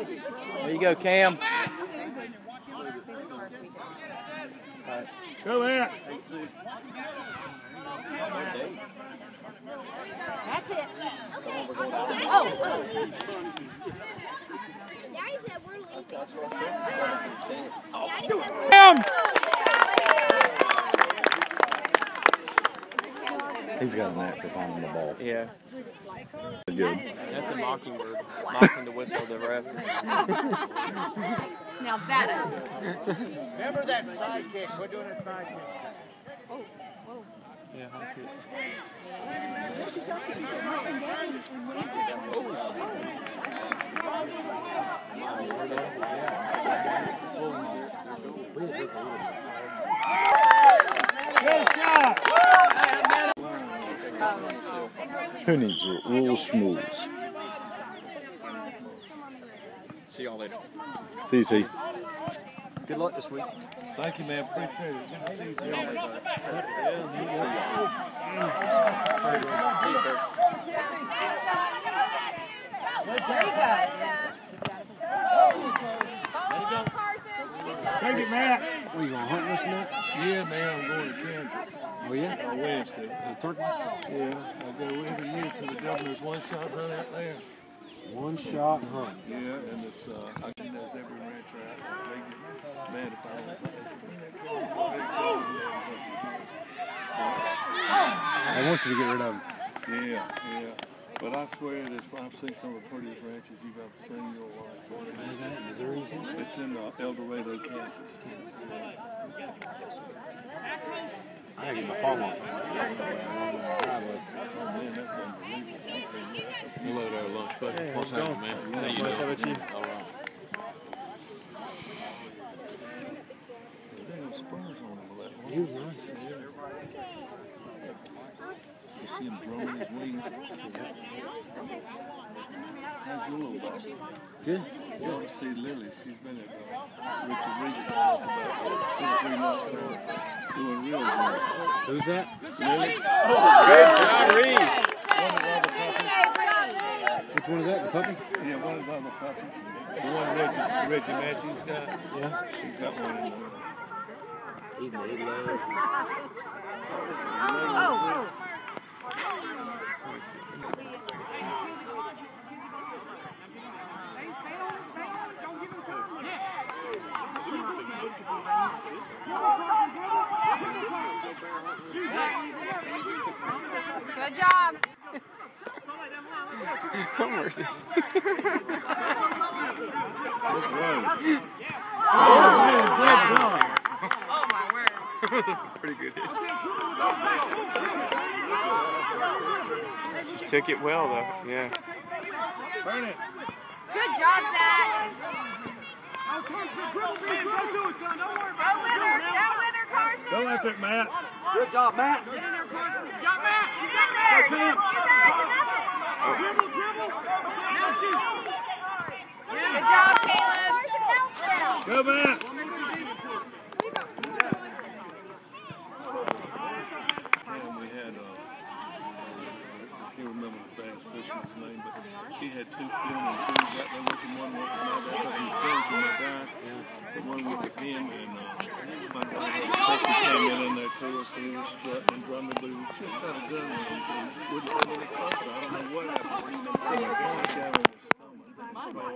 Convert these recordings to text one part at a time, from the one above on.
There you go, Cam. Go there. That's it. Oh. Daddy said we're leaving. That's what I said. Daddy said we're Cam! He's got a knack for finding the ball. Yeah. Good. That's a mockingbird. Mocking the whistle the ref. Now that. Remember that side kick. We're doing a side kick. Oh, whoa. Yeah, high kick. Good shot. Who needs real schmooze? See y'all later. See you, T. Good luck this week. Thank you, man. Appreciate it. Good to see you. Very good. Thank you, Matt. What, you gonna hunt this night? Yeah, man. I'm going to Kansas. Oh, yeah? On Wednesday. Turkey? Yeah. I go every year to the governor's one-shot hunt out there. One shot hunt. Yeah, and it's, I think there's every rancher out there. They get mad if I don't play. They said, man, that kid's I want you to get rid of him. Yeah, yeah. But I swear I've seen some of the prettiest ranches you've ever seen in your life. Is that in Missouri? It's in El Dorado, Kansas. I gotta get my phone off. Oh, man, that's unbelievable. You load our lunch, buddy. Yeah, What's let's happening, man? go. How you doing? How about you? All right. There ain't no spurs on him with that one. He was nice. Yeah. You see him drumming his wings. How's your little dog? Good. You ought to see Lily. She's been at Richard Reese now for about 2 or 3 months now. Doing real good. Who's that? Lily? Good job, Reed. Which one is that? The puppy? Yeah, one of the other puppies. The one Reggie Matthews got. Yeah. He's got one in there. He's made love. Oh. Good job. Oh, mercy. Oh my word. Pretty good hit. Took it well, though. Yeah. Burn it. Good job, Zach. Carson. Go after it, Matt. Good job, Matt. Get in there, Carson. You got Matt. You got Matt. Dribble, dribble. Now shoot. Good job, Caleb. Go, Matt. We had, I can't remember the bass fisherman's name, but he had 2 filming crews out there looking. One with my dad, because he filmed with my guy. The one with him, and my turkey came in there to us, and he was strutting and drumming, but he was just out of gun with him, so he wouldn't come any closer. I don't know what happened. So he was only down in his stomach, about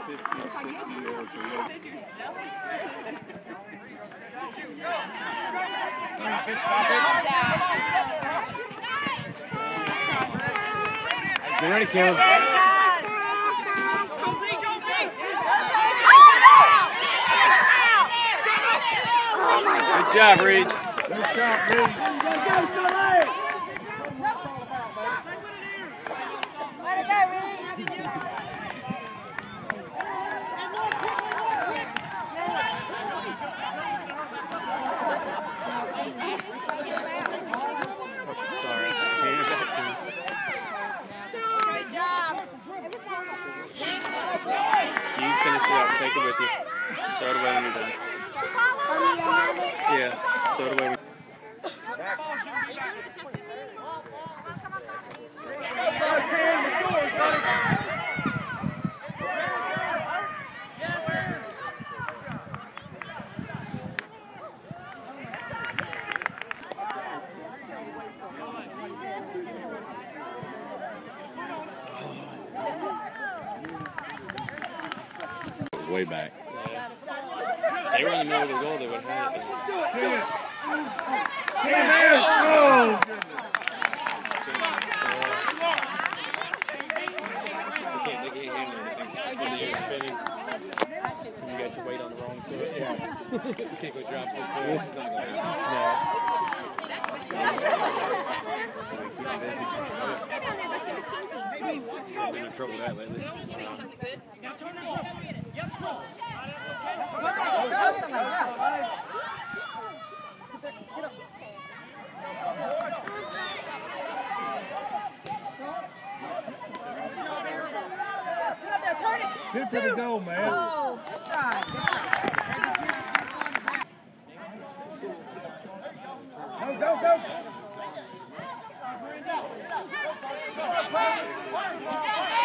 50 or 60 yards away. Get ready, Caleb. Good job, Reed. Good shot, Reed. Let it go, Reed. Sorry. Good job. You finish it up. Take it with you. Throw it away when you're done. Yeah. Throw it away. way back. Yeah. They were in the middle of the goal, they would have had it. They can't handle anything when you're spinning. You got your weight on the wrong foot. Yeah. You can't go drop foot first. It's not going to I've been in trouble with that lately. Hit to the goal, man. Oh, good try. Good try. Go, go, go. Go,